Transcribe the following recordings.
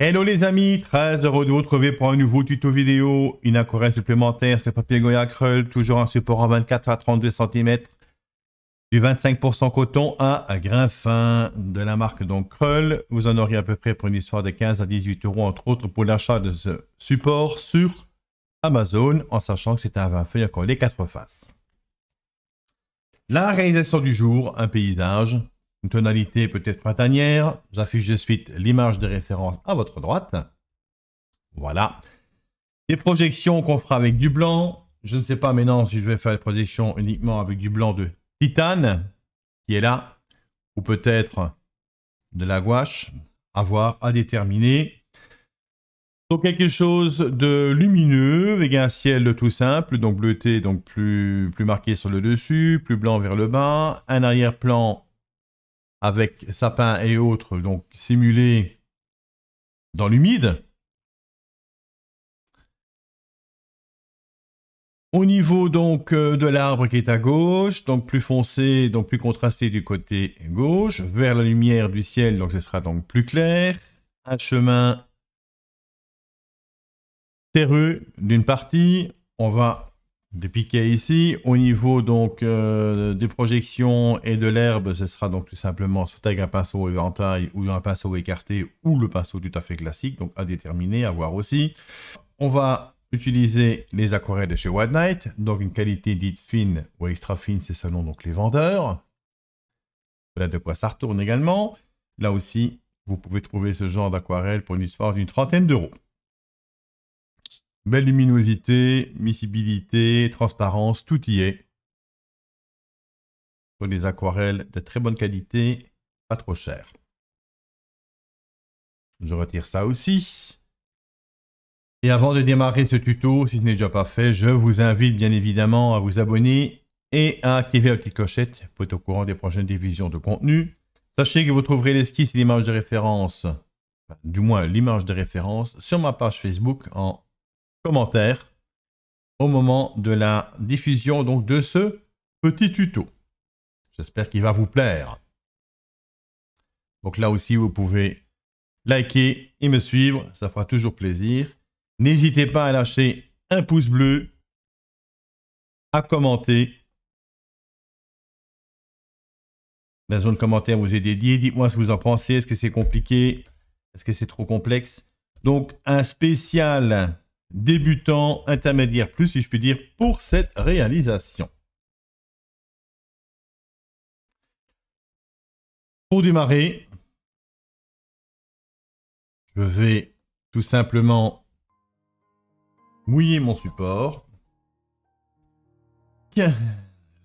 Hello les amis, très heureux de vous retrouver pour un nouveau tuto vidéo, une aquarelle supplémentaire sur le papier Goya Acryl, toujours un support en 24 à 32 cm, du 25% coton à grain fin de la marque donc Kröll. Vous en aurez à peu près pour une histoire de 15 à 18 euros entre autres pour l'achat de ce support sur Amazon, en sachant que c'est un 20 feuilles accolé 4 faces. La réalisation du jour, un paysage. Une tonalité peut-être printanière. J'affiche de suite l'image de référence à votre droite. Voilà. Des projections qu'on fera avec du blanc. Je ne sais pas maintenant si je vais faire les projections uniquement avec du blanc de titane, qui est là, ou peut-être de la gouache, à voir, à déterminer. Donc quelque chose de lumineux, avec un ciel tout simple, donc bleuté, donc plus marqué sur le dessus, plus blanc vers le bas, un arrière-plan avec sapin et autres, donc simulé dans l'humide. Au niveau donc de l'arbre qui est à gauche, donc plus foncé, donc plus contrasté du côté gauche, vers la lumière du ciel, donc ce sera donc plus clair. Un chemin terreux d'une partie, on va dépiquer ici. Au niveau donc des projections et de l'herbe, ce sera donc tout simplement soit avec un pinceau éventail ou un pinceau écarté ou le pinceau tout à fait classique, donc à déterminer, à voir aussi. On va utiliser les aquarelles de chez White Knight, donc une qualité dite fine ou extra fine, c'est selon donc les vendeurs. Voilà de quoi ça retourne également. Là aussi, vous pouvez trouver ce genre d'aquarelle pour une histoire d'une trentaine d'euros. Belle luminosité, miscibilité, transparence, tout y est. Pour des aquarelles de très bonne qualité, pas trop cher. Je retire ça aussi. Et avant de démarrer ce tuto, si ce n'est déjà pas fait, je vous invite bien évidemment à vous abonner et à activer la petite clochette pour être au courant des prochaines diffusions de contenu. Sachez que vous trouverez l'esquisse et l'image de référence, enfin, du moins l'image de référence, sur ma page Facebook en commentaire au moment de la diffusion donc de ce petit tuto. J'espère qu'il va vous plaire. Donc là aussi, vous pouvez liker et me suivre, ça fera toujours plaisir. N'hésitez pas à lâcher un pouce bleu, à commenter. La zone commentaire vous est dédiée. Dites-moi ce que vous en pensez. Est-ce que c'est compliqué? Est-ce que c'est trop complexe? Donc, un spécial débutant, intermédiaire plus, si je puis dire, pour cette réalisation. Pour démarrer, je vais tout simplement mouiller mon support. Le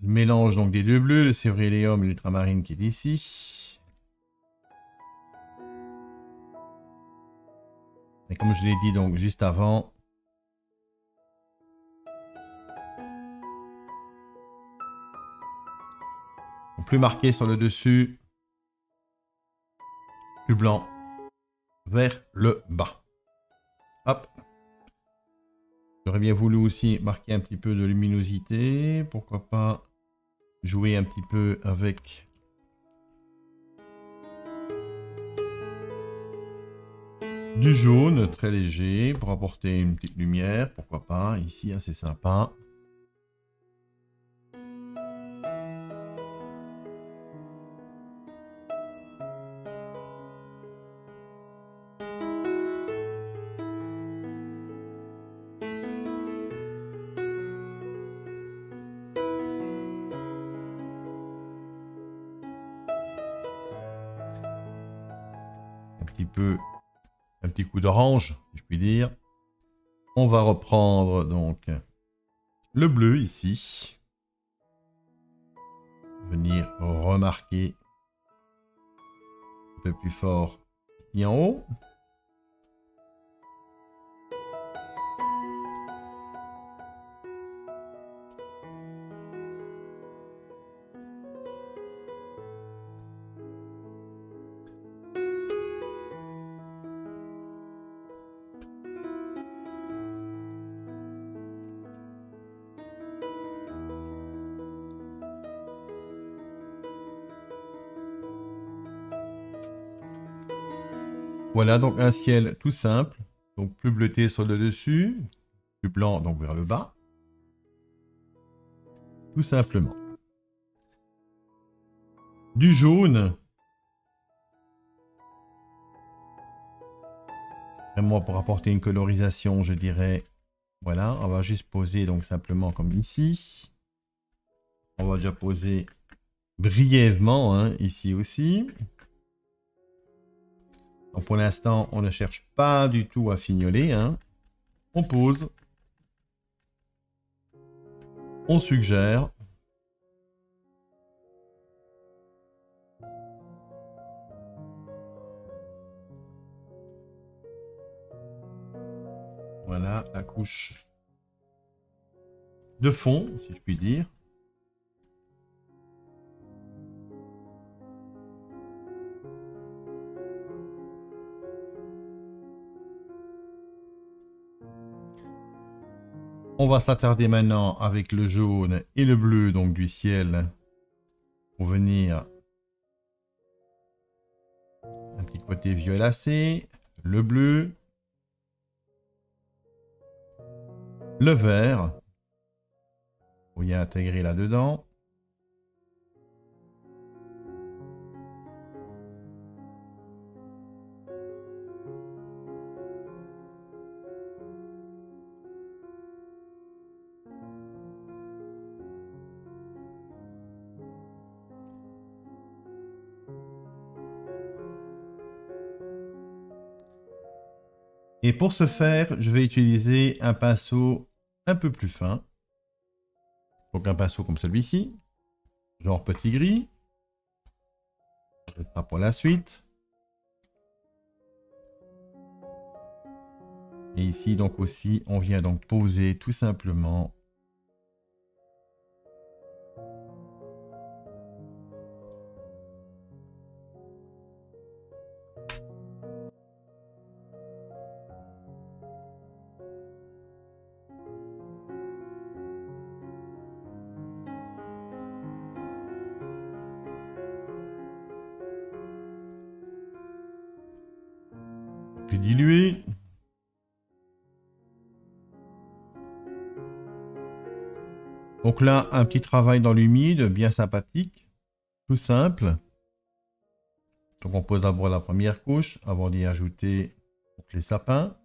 mélange donc des deux bleus, le céruléum et l'ultramarine qui est ici. Et comme je l'ai dit donc juste avant, plus marqué sur le dessus, plus blanc vers le bas. Hop. J'aurais bien voulu aussi marquer un petit peu de luminosité. Pourquoi pas jouer un petit peu avec du jaune très léger pour apporter une petite lumière. Pourquoi pas. Ici, assez sympa. Un petit coup d'orange, si je puis dire. On va reprendre donc le bleu ici. Venir remarquer un peu plus fort ici en haut. Voilà donc un ciel tout simple, donc plus bleuté sur le dessus, plus blanc donc vers le bas, tout simplement. Du jaune, vraiment pour apporter une colorisation, je dirais. Voilà, on va juste poser donc simplement comme ici. On va déjà poser brièvement hein, ici aussi. Donc pour l'instant, on ne cherche pas du tout à fignoler. Hein. On pose. On suggère. Voilà la couche de fond, si je puis dire. On va s'attarder maintenant avec le jaune et le bleu donc du ciel pour venir un petit côté violacé, le bleu, le vert, pour y intégrer là-dedans. Et pour ce faire, je vais utiliser un pinceau un peu plus fin. Donc un pinceau comme celui-ci, genre petit gris. Ce sera pour la suite. Et ici donc aussi, on vient donc poser tout simplement plus dilué. Donc là, un petit travail dans l'humide, bien sympathique, tout simple. Donc on pose d'abord la première couche avant d'y ajouter les sapins.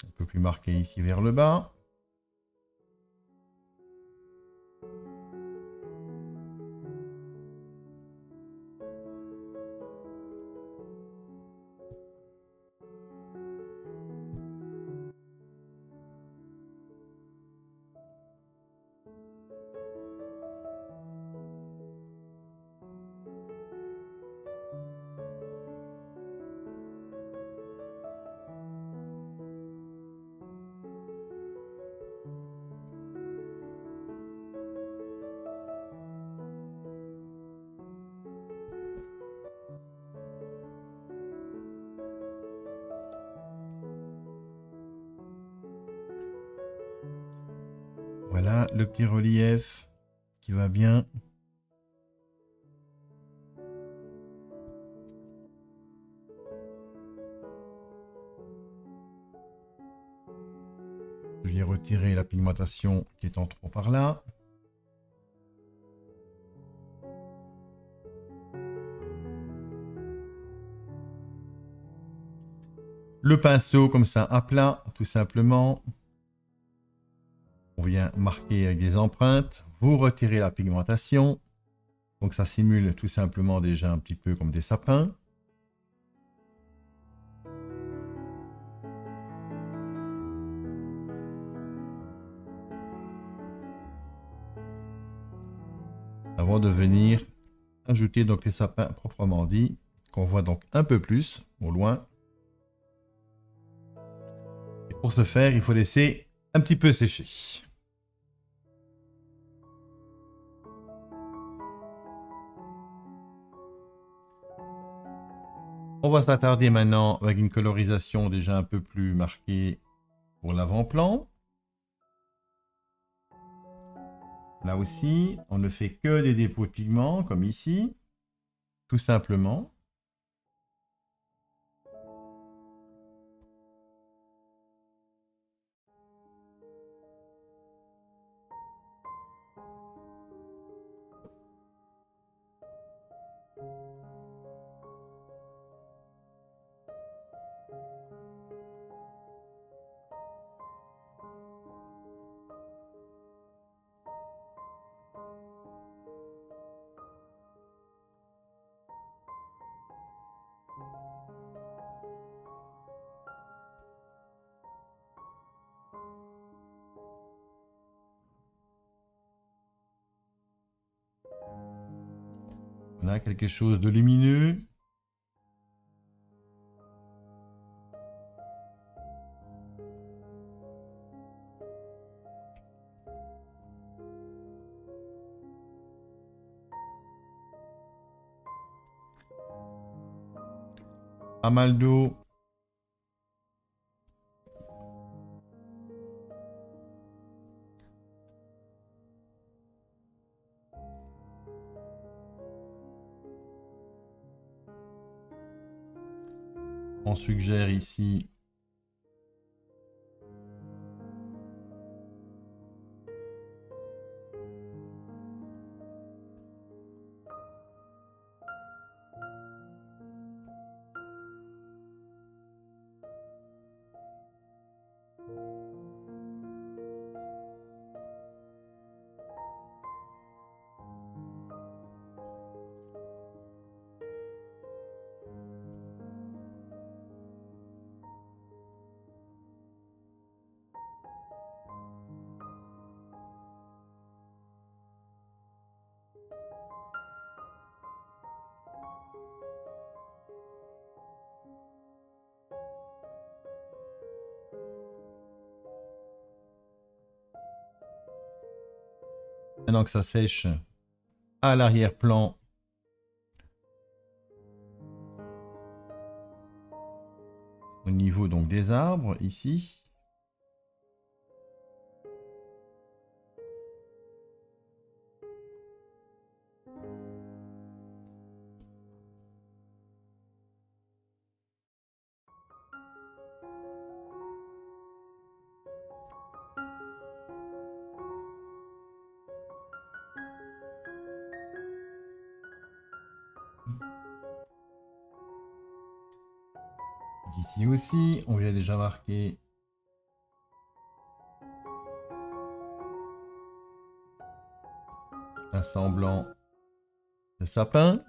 Un peu plus marqué ici vers le bas. Voilà le petit relief qui va bien. Je vais retirer la pigmentation qui est en trop par là. Le pinceau comme ça à plat, tout simplement. On vient marquer avec des empreintes. Vous retirez la pigmentation. Donc ça simule tout simplement déjà un petit peu comme des sapins. Avant de venir ajouter donc les sapins proprement dit, qu'on voit donc un peu plus au loin. Et pour ce faire, il faut laisser un petit peu sécher. On va s'attarder maintenant avec une colorisation déjà un peu plus marquée pour l'avant-plan. Là aussi, on ne fait que des dépôts de pigments, comme ici, tout simplement. On a quelque chose de lumineux. Pas mal d'eau. On suggère ici maintenant que ça sèche à l'arrière-plan. Au niveau donc des arbres, ici. Ici aussi, on vient déjà marquer un semblant de sapin.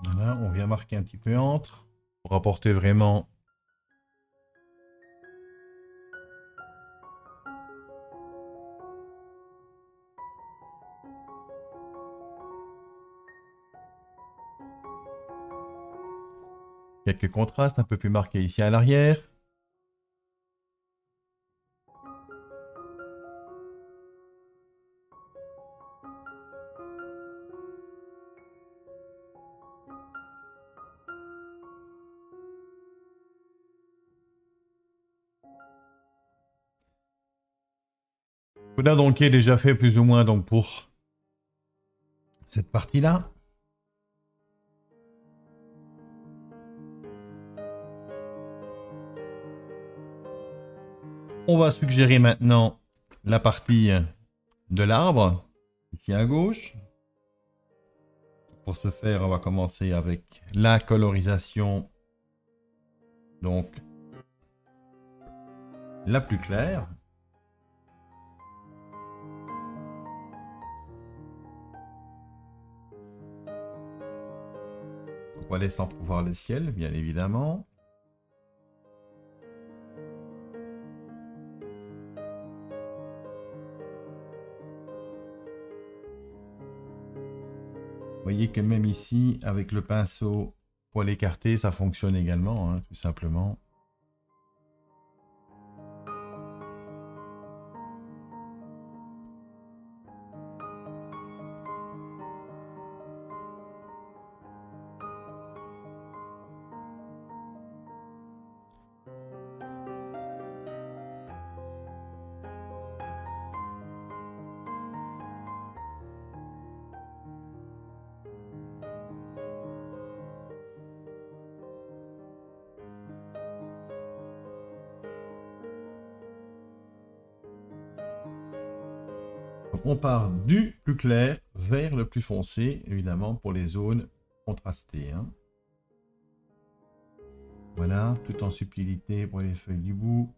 Voilà, on vient marquer un petit peu entre pour apporter vraiment Quelques contrastes un peu plus marqués ici à l'arrière. Voilà donc qui est déjà fait plus ou moins donc pour cette partie-là. On va suggérer maintenant la partie de l'arbre, ici à gauche. Pour ce faire, on va commencer avec la colorisation, donc la plus claire. On va laisser entrevoir le ciel, bien évidemment. Vous voyez que même ici, avec le pinceau poil écarté, ça fonctionne également, hein, tout simplement. Donc on part du plus clair vers le plus foncé, évidemment, pour les zones contrastées, hein. Voilà, tout en subtilité pour les feuilles du bout.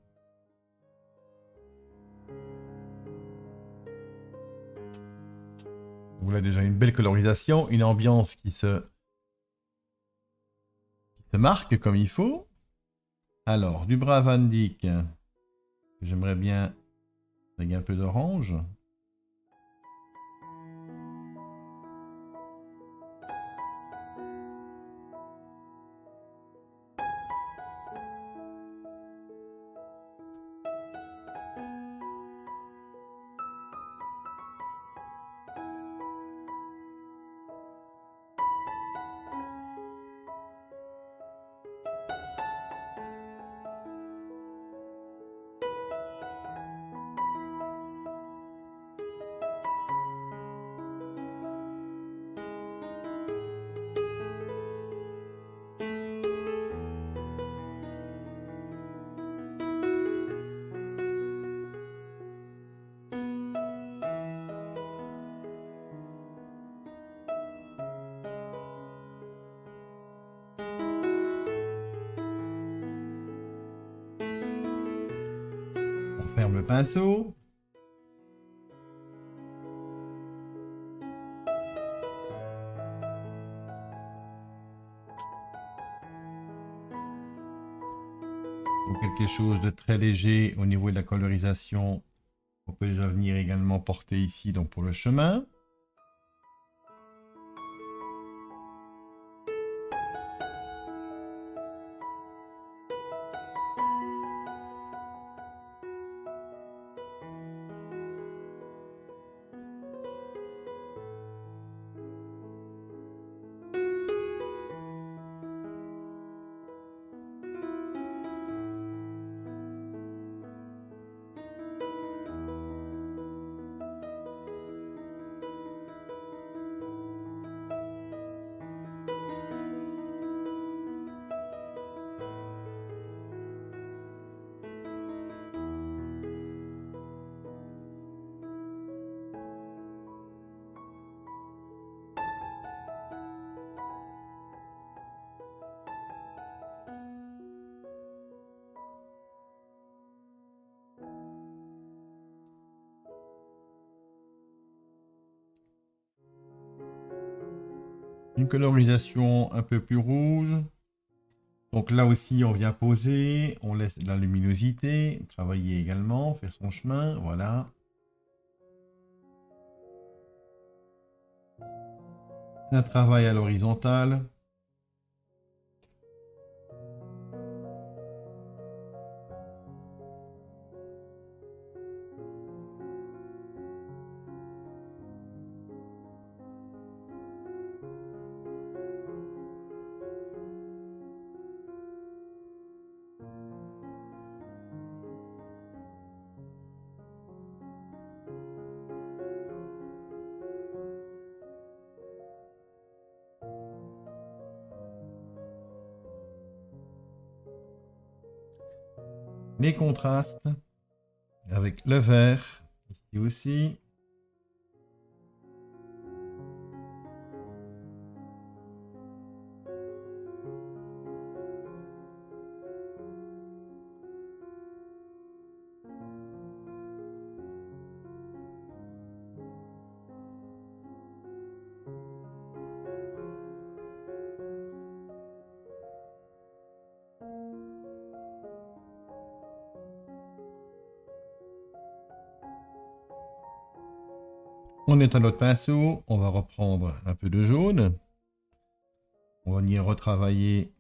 Voilà déjà une belle colorisation, une ambiance qui se marque comme il faut. Alors, du Brave Van Dyck, j'aimerais bien avec un peu d'orange. On ferme le pinceau. Pour quelque chose de très léger au niveau de la colorisation, on peut déjà venir également porter ici donc pour le chemin. Une colorisation un peu plus rouge. Donc là aussi, on vient poser, on laisse la luminosité, travailler également, faire son chemin, voilà. C'est un travail à l'horizontale. les contrastes avec le vert, ici aussi. On éteint notre pinceau, on va reprendre un peu de jaune. On va venir retravailler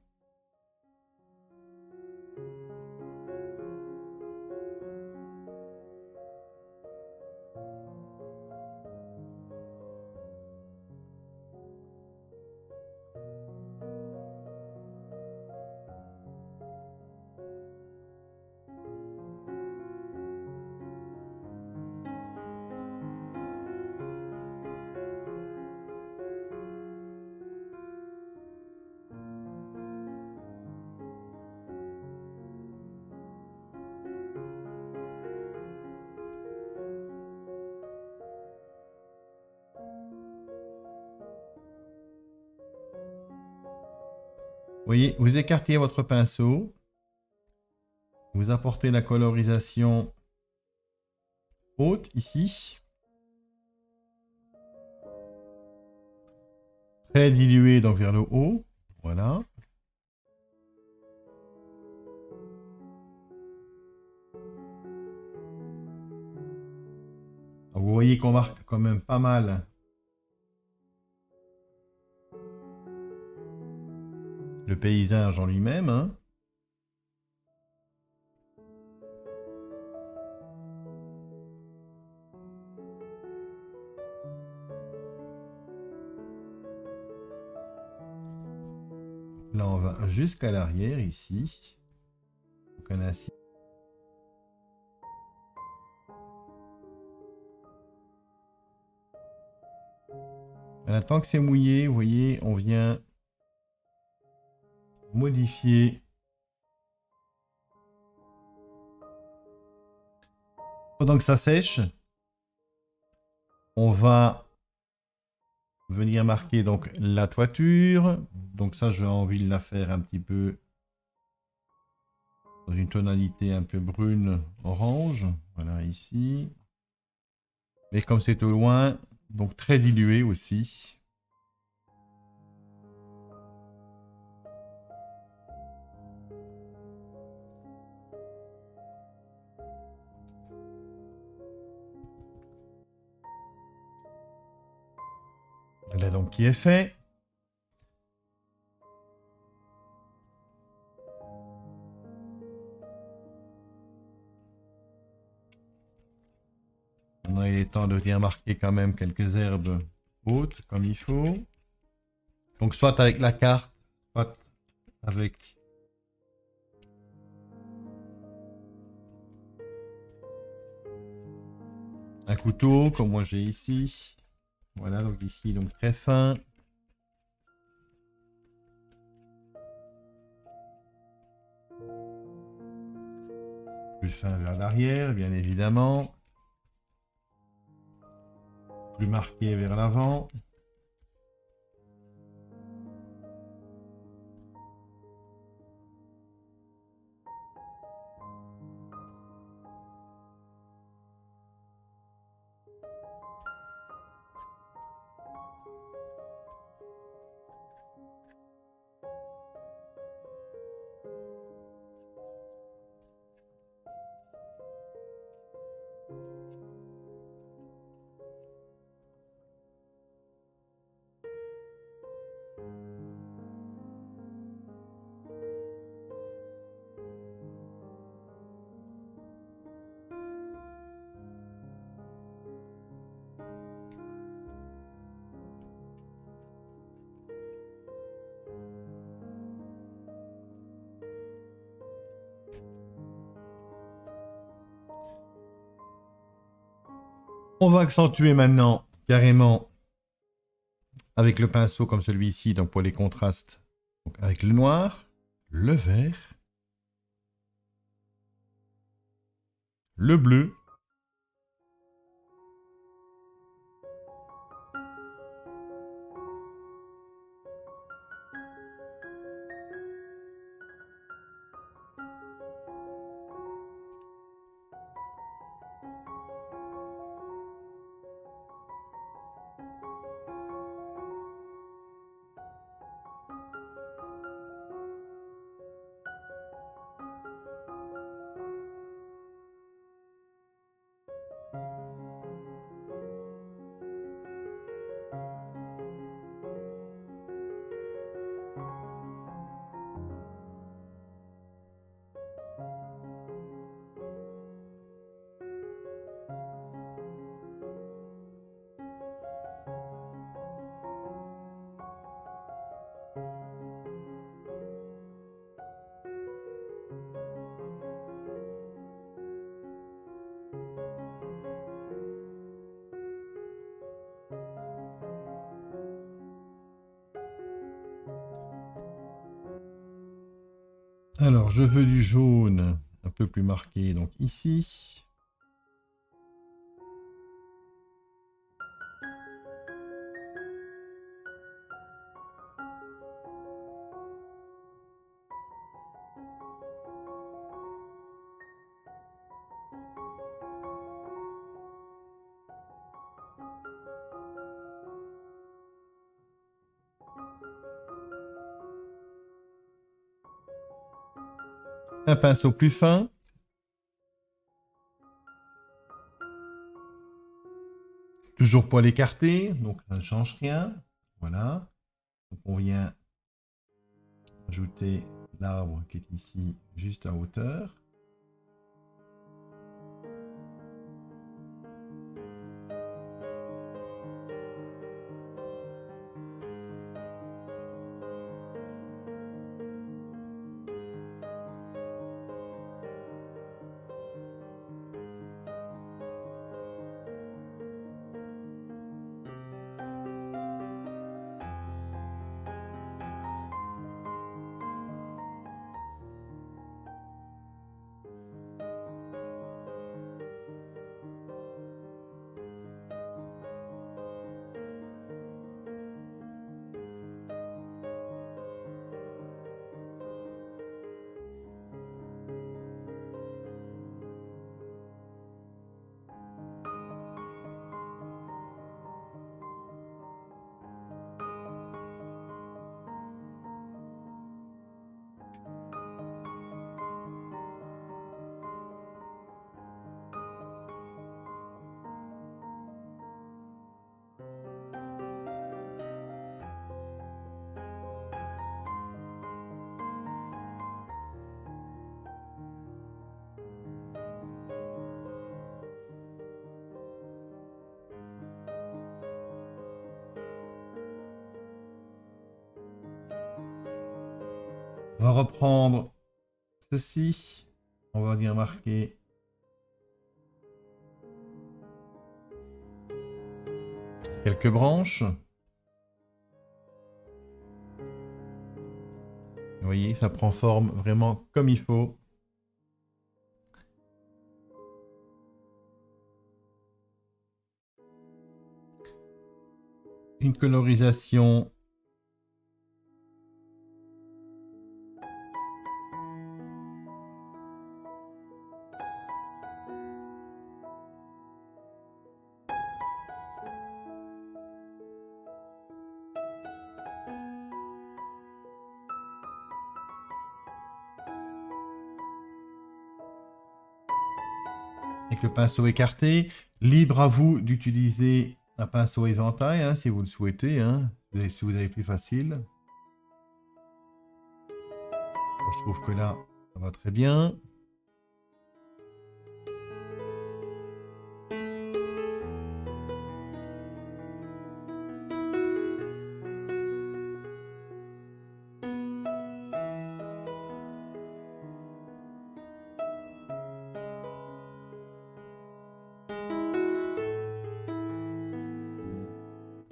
Vous voyez, vous écartez votre pinceau, vous apportez la colorisation haute ici, très diluée donc vers le haut, voilà. Vous voyez qu'on marque quand même pas mal le paysage en lui-même, hein. Là, on va jusqu'à l'arrière ici. Donc, on a ainsi. Voilà, tant que c'est mouillé, vous voyez, on vient modifier. Pendant que ça sèche, on va venir marquer donc la toiture. Donc ça, j'ai envie de la faire un petit peu dans une tonalité un peu brune orange. Voilà, ici. Mais comme c'est au loin, donc très dilué aussi. Voilà donc qui est fait. Maintenant, il est temps de venir marquer quand même quelques herbes hautes comme il faut. Donc soit avec la carte, soit avec un couteau comme moi j'ai ici. Voilà, donc ici, donc très fin. Plus fin vers l'arrière, bien évidemment. Plus marqué vers l'avant. On va accentuer maintenant carrément avec le pinceau comme celui-ci, donc pour les contrastes, donc avec le noir, le vert. le bleu. Alors, je veux du jaune un peu plus marqué, donc ici. Un pinceau plus fin. Toujours poil écarté, donc ça ne change rien. Voilà. Donc on vient ajouter l'arbre qui est ici juste à hauteur. On va reprendre ceci. On va venir marquer quelques branches. Vous voyez, ça prend forme vraiment comme il faut. Une colorisation avec le pinceau écarté. Libre à vous d'utiliser un pinceau éventail hein, si vous le souhaitez, hein, si vous avez plus facile. Bon, je trouve que là, ça va très bien.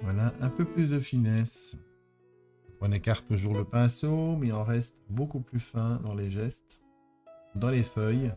Voilà, un peu plus de finesse. On écarte toujours le pinceau, mais on reste beaucoup plus fin dans les gestes, dans les feuilles.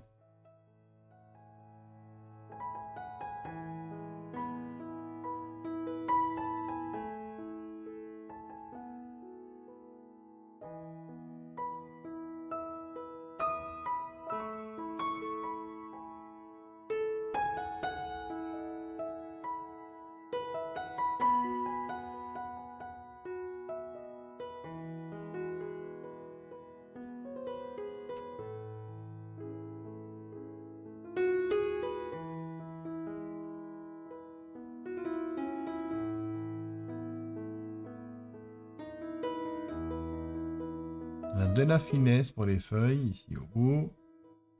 On a de la finesse pour les feuilles ici au bout.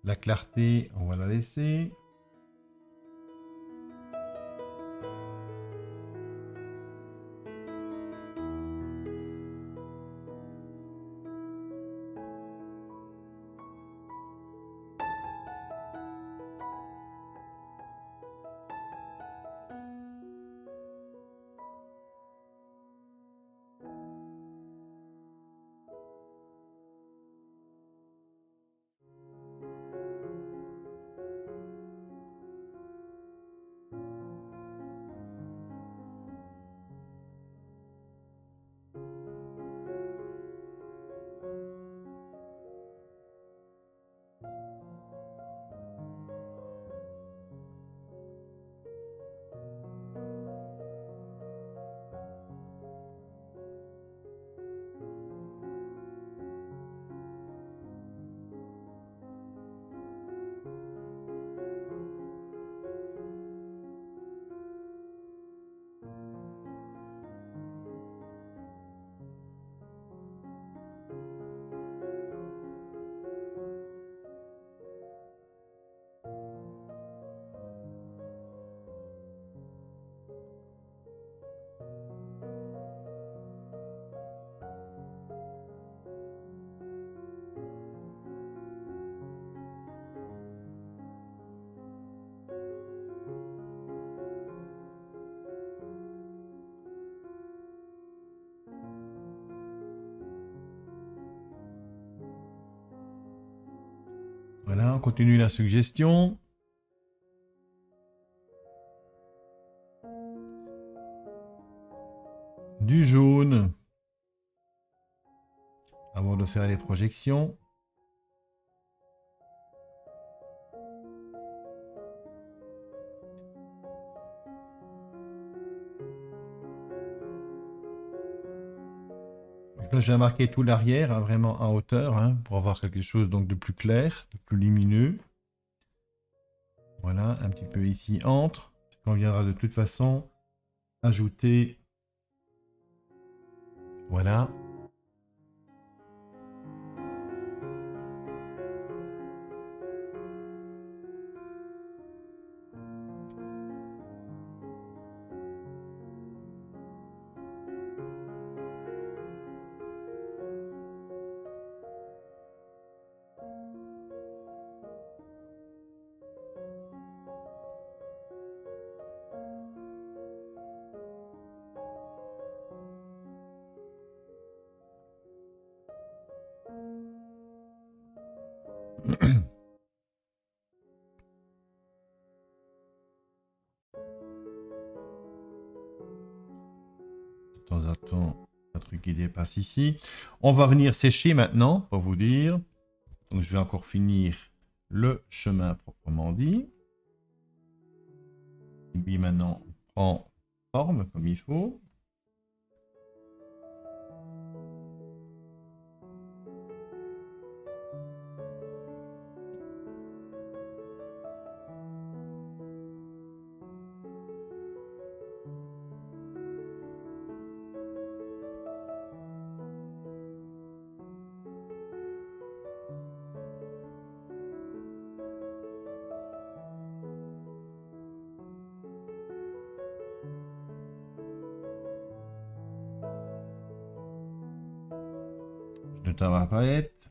La clarté, on va la laisser. Voilà, on continue la suggestion. Du jaune. Avant de faire les projections. Donc là, j'ai marqué tout l'arrière, hein, vraiment en hauteur, hein, pour avoir quelque chose donc de plus clair, de plus lumineux. Voilà, un petit peu ici entre. On viendra de toute façon ajouter. Voilà. De temps en temps, un truc qui dépasse ici. On va venir sécher maintenant, pour vous dire. Donc, je vais encore finir le chemin proprement dit. Et puis maintenant, on prend forme comme il faut. Je note ma palette.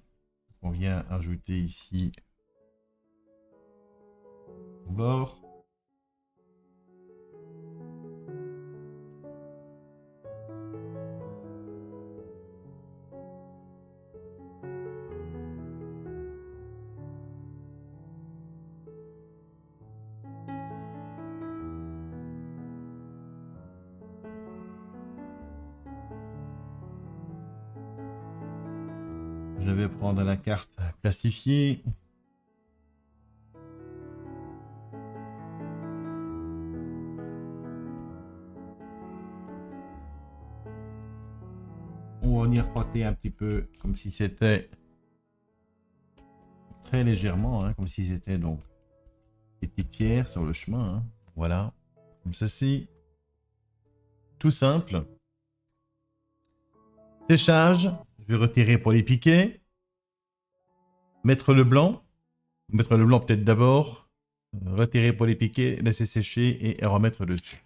On vient ajouter ici au bord. Je vais prendre la carte plastifiée. On va venir frotter un petit peu comme si c'était très légèrement, hein, comme si c'était donc des petites pierres sur le chemin. Hein. Voilà, comme ceci. Tout simple. Séchage. Je Je vais retirer pour les piquets. Mettre le blanc. Mettre le blanc peut-être d'abord. Retirer pour les piquets, laisser sécher et remettre dessus.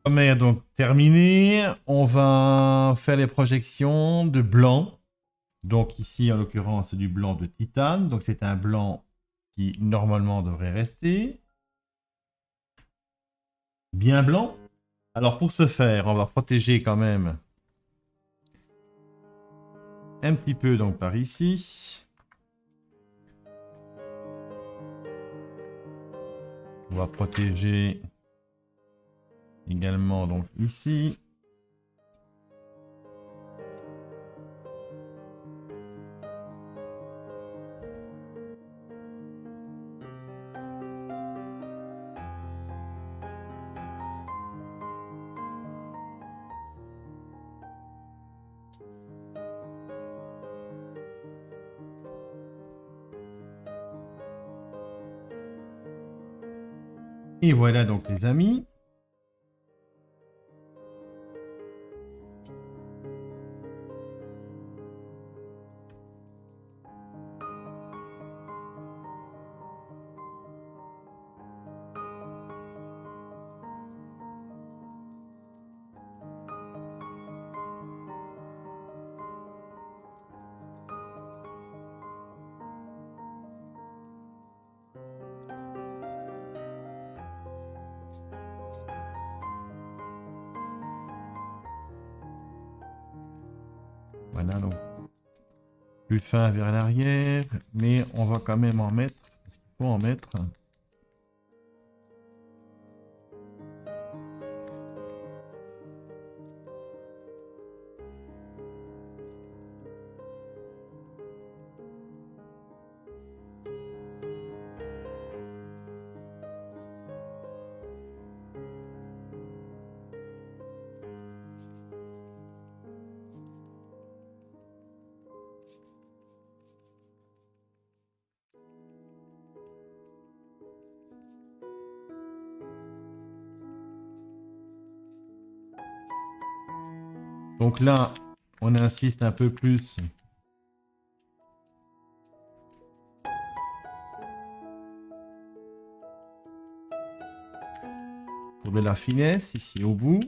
Première donc terminée. On va faire les projections de blanc. Donc ici en l'occurrence c'est du blanc de titane. Donc c'est un blanc qui normalement devrait rester. Bien blanc. Alors pour ce faire, on va protéger quand même un petit peu donc par ici. On va protéger également donc ici. Et voilà donc les amis. Voilà donc plus fin vers l'arrière, mais on va quand même en mettre, parce qu'il faut en mettre. Donc là, on insiste un peu plus pour de la finesse ici au bout.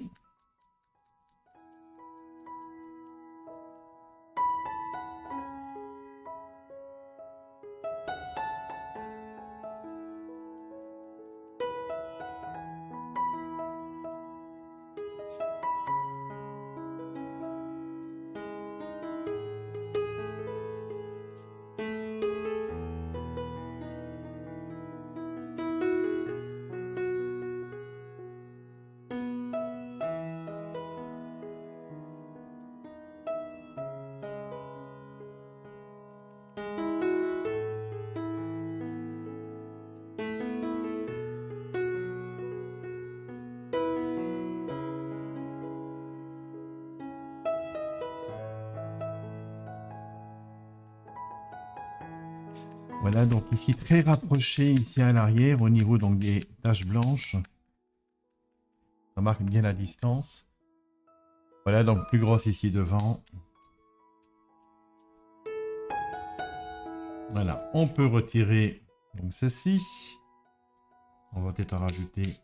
Voilà, donc ici très rapproché ici à l'arrière au niveau donc des taches blanches. Ça marque bien la distance. Voilà, donc plus grosse ici devant. Voilà, on peut retirer donc ceci. On va peut-être en rajouter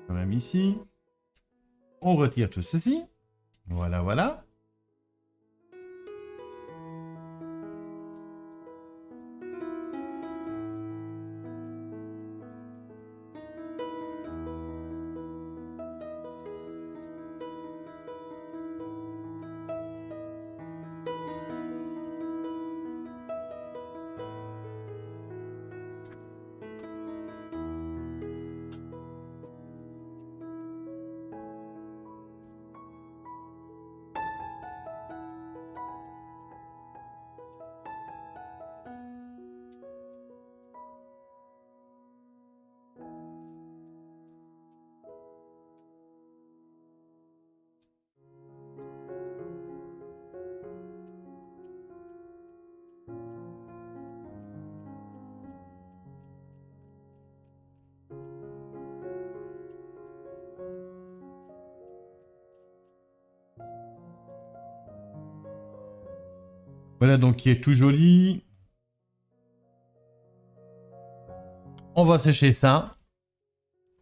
quand même ici. On retire tout ceci. Voilà, voilà. Voilà donc qui est tout joli. On va sécher ça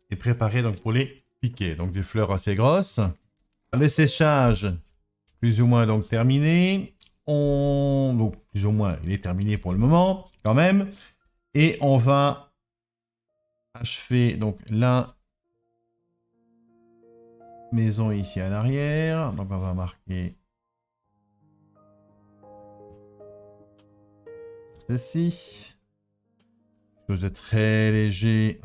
et préparer donc pour les piquer. Donc des fleurs assez grosses. Le séchage plus ou moins donc terminé. Donc plus ou moins il est terminé pour le moment quand même. Et on va achever donc la maison ici à l'arrière. Donc on va marquer ceci. Chose de très léger.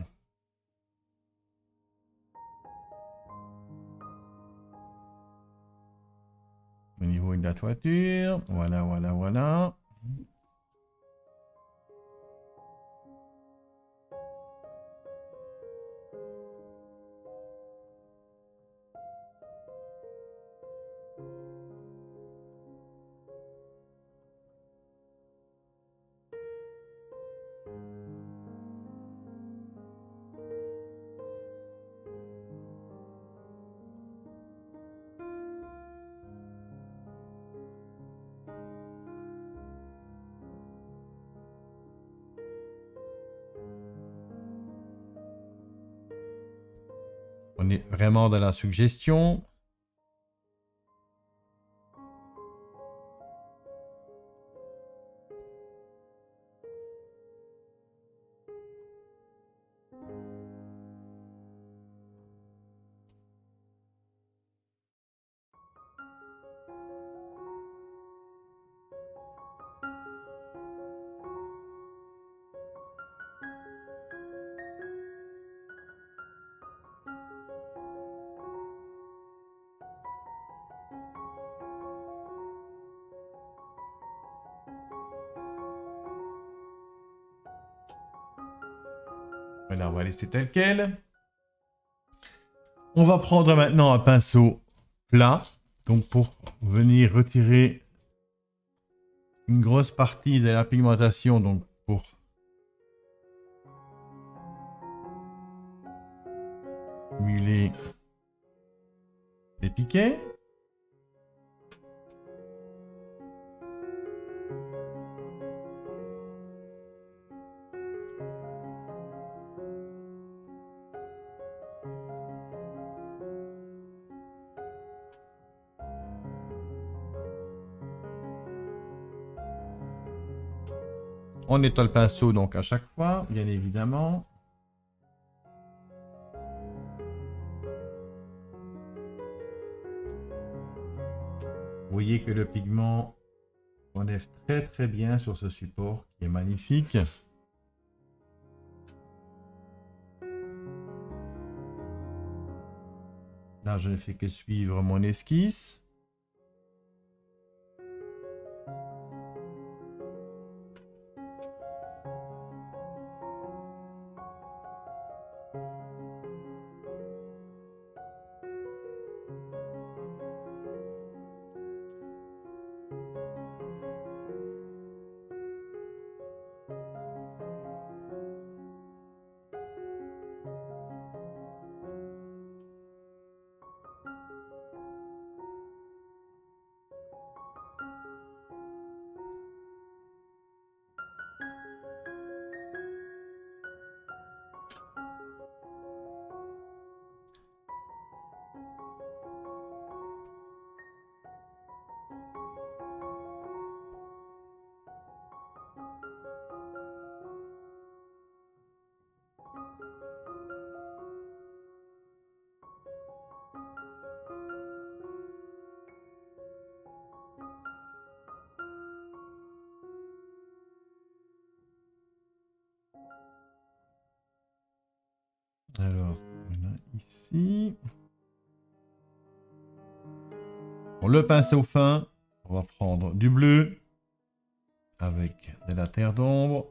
Au niveau de la toiture. Voilà, voilà, voilà. On est vraiment dans la suggestion. Voilà, on va laisser tel quel. On va prendre maintenant un pinceau plat. Donc pour venir retirer une grosse partie de la pigmentation. Donc pour simuler les piquets. On nettoie le pinceau donc à chaque fois, bien évidemment. Vous voyez que le pigment enlève très très bien sur ce support qui est magnifique. Là, je ne fais que suivre mon esquisse. Alors, voilà, ici. Pour le pinceau fin, on va prendre du bleu avec de la terre d'ombre.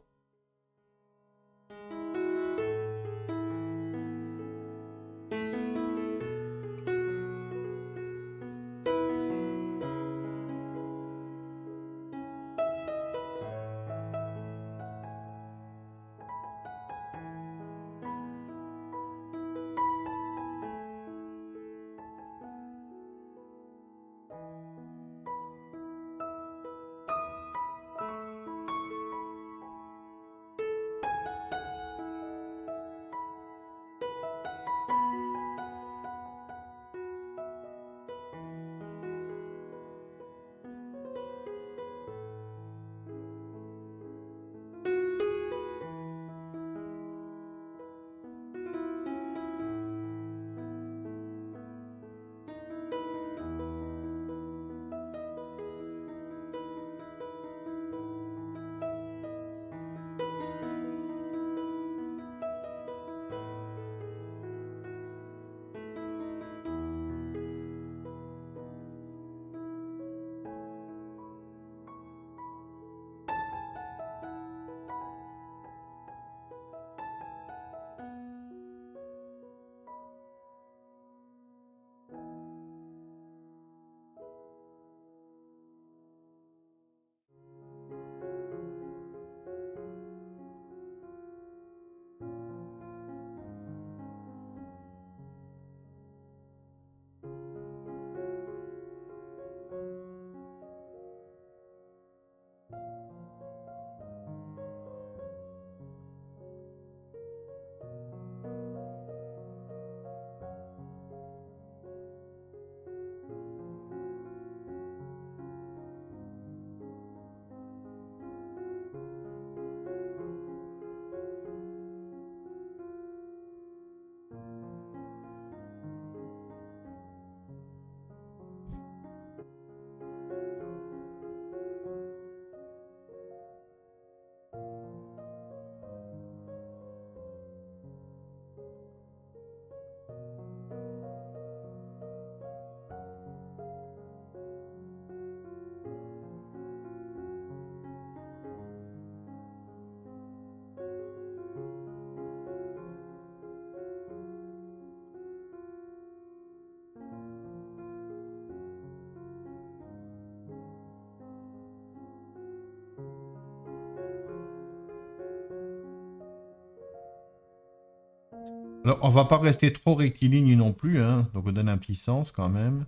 Alors, on va pas rester trop rectiligne non plus, hein. Donc, on donne un petit sens quand même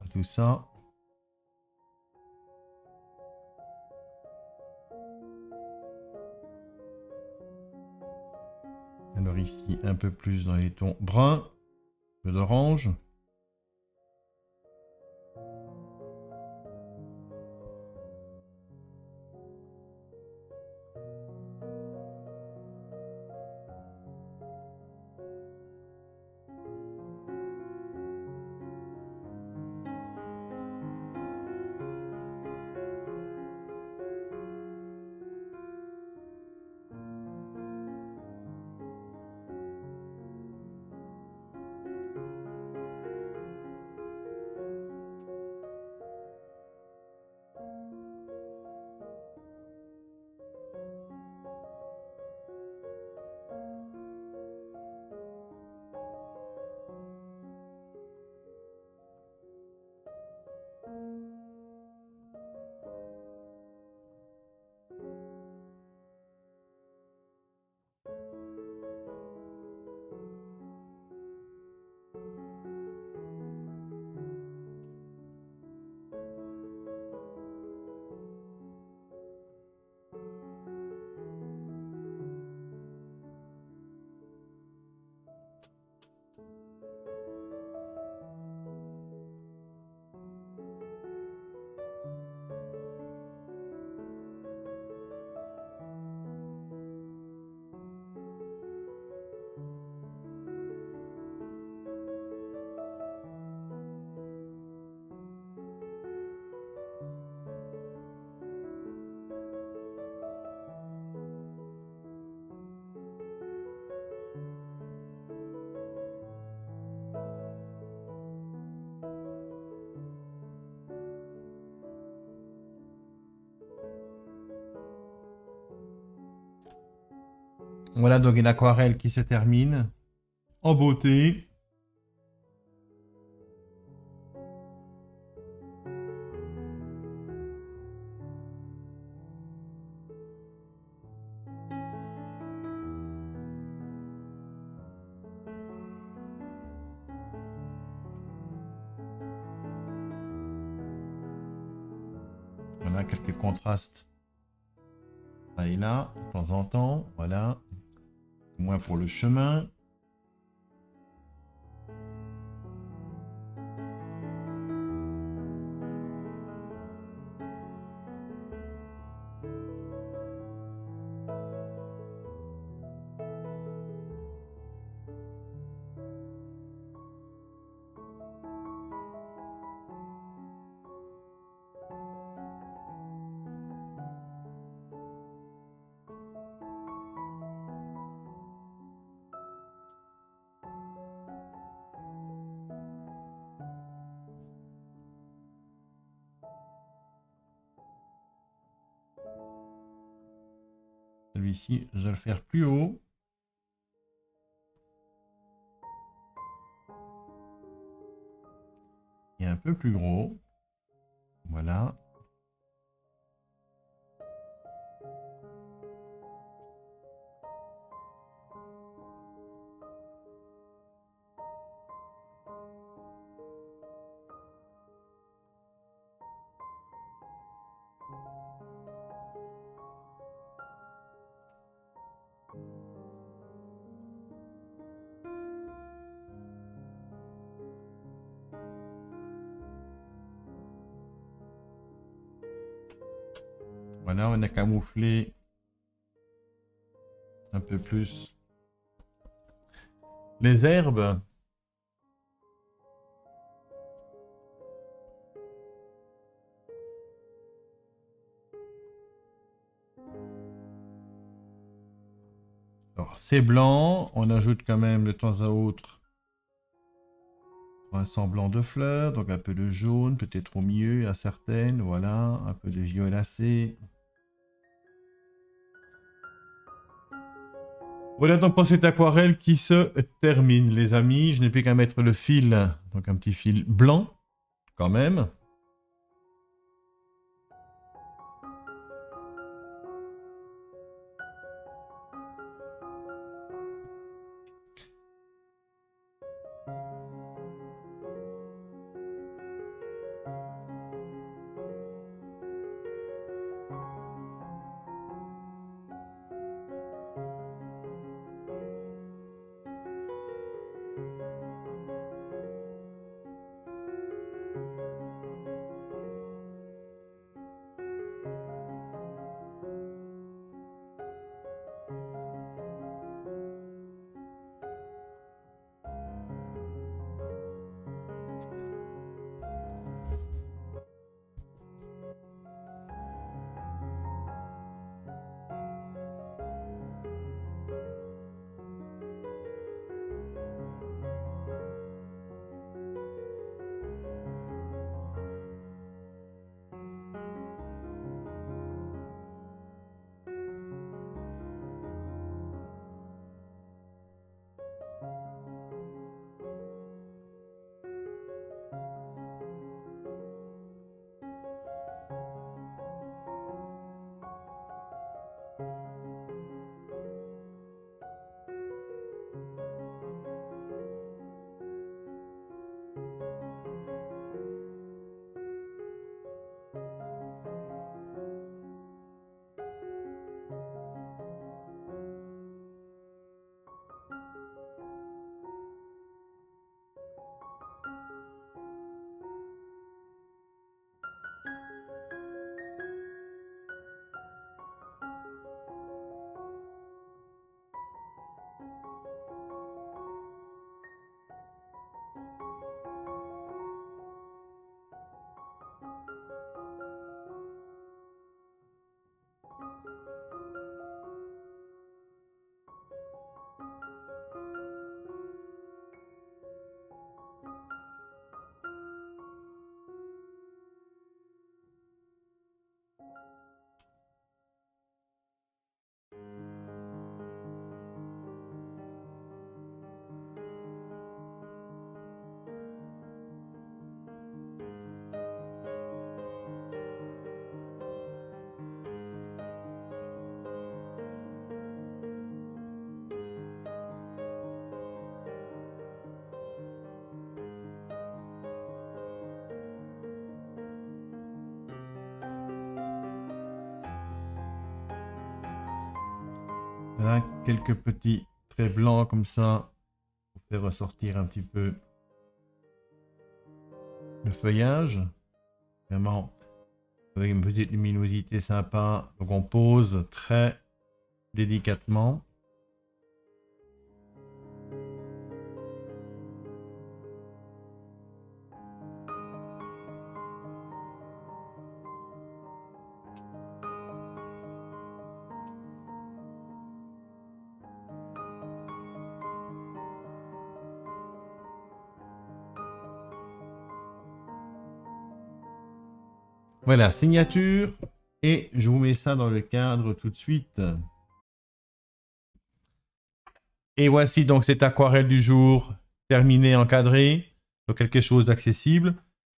à tout ça. Alors ici, un peu plus dans les tons bruns, un peu d'orange. Voilà donc une aquarelle qui se termine en beauté. Voilà quelques contrastes là et là, de temps en temps. Voilà. Moins pour le chemin. Celui-ci, je vais le faire plus haut. Et un peu plus gros. Voilà. Voilà, on a camouflé un peu plus les herbes. Alors, c'est blanc. On ajoute quand même de temps à autre un semblant de fleurs. Donc, un peu de jaune, peut-être au milieu, à certaines. Voilà, un peu de violacé. Voilà donc pour cette aquarelle qui se termine, les amis. Je n'ai plus qu'à mettre le fil, donc un petit fil blanc, quand même. Voilà, quelques petits traits blancs comme ça pour faire ressortir un petit peu le feuillage. Vraiment avec une petite luminosité sympa. Donc on pose très délicatement. Voilà, signature. Et je vous mets ça dans le cadre tout de suite. Et voici donc cette aquarelle du jour terminée, encadrée. Donc quelque chose d'accessible.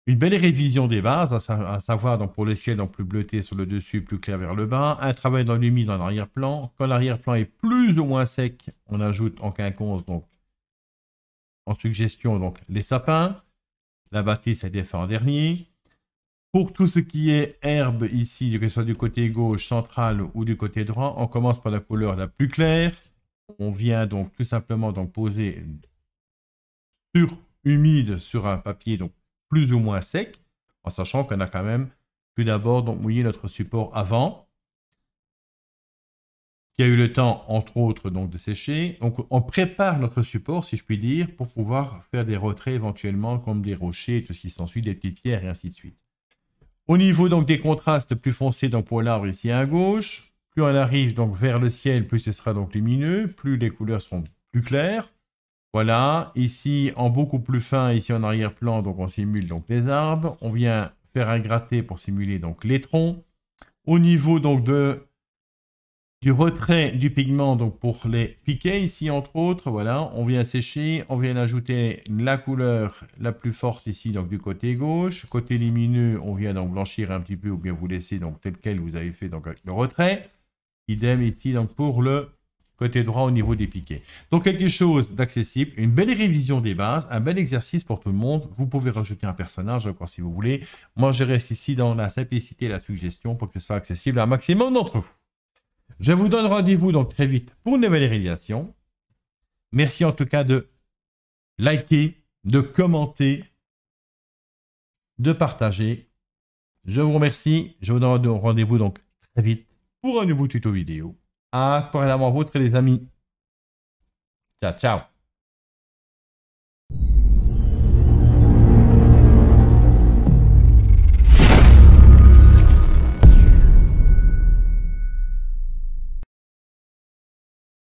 Une belle révision des bases, à savoir donc pour le ciel donc plus bleuté sur le dessus, plus clair vers le bas. Un travail dans l'humide dans l'arrière-plan. Quand l'arrière-plan est plus ou moins sec, on ajoute en quinconce, donc en suggestion, donc les sapins. La bâtisse a été faite en dernier. Pour tout ce qui est herbe ici, que ce soit du côté gauche, central ou du côté droit, on commence par la couleur la plus claire. On vient donc tout simplement donc poser humide sur un papier donc plus ou moins sec, en sachant qu'on a quand même tout d'abord donc mouillé notre support avant, qui a eu le temps entre autres donc de sécher. Donc on prépare notre support, si je puis dire, pour pouvoir faire des retraits éventuellement comme des rochers, tout ce qui s'ensuit, des petites pierres et ainsi de suite. Au niveau donc des contrastes plus foncés donc pour l'arbre ici à gauche, plus on arrive donc vers le ciel, plus ce sera donc lumineux, plus les couleurs seront plus claires. Voilà, ici en beaucoup plus fin, ici en arrière-plan, donc on simule donc les arbres. On vient faire un gratté pour simuler donc les troncs. Au niveau donc du retrait du pigment donc pour les piquets ici entre autres, voilà, on vient sécher, on vient ajouter la couleur la plus forte ici donc du côté gauche. Côté lumineux, on vient donc blanchir un petit peu ou bien vous laisser donc tel quel vous avez fait donc avec le retrait. Idem ici donc pour le côté droit au niveau des piquets. Donc quelque chose d'accessible, une belle révision des bases, un bel exercice pour tout le monde. Vous pouvez rajouter un personnage encore si vous voulez. Moi je reste ici dans la simplicité et la suggestion pour que ce soit accessible à un maximum d'entre vous. Je vous donne rendez-vous donc très vite pour une nouvelle réalisation. Merci en tout cas de liker, de commenter, de partager. Je vous remercie. Je vous donne rendez-vous donc très vite pour un nouveau tuto vidéo. Apparemment vôtre les amis. Ciao, ciao.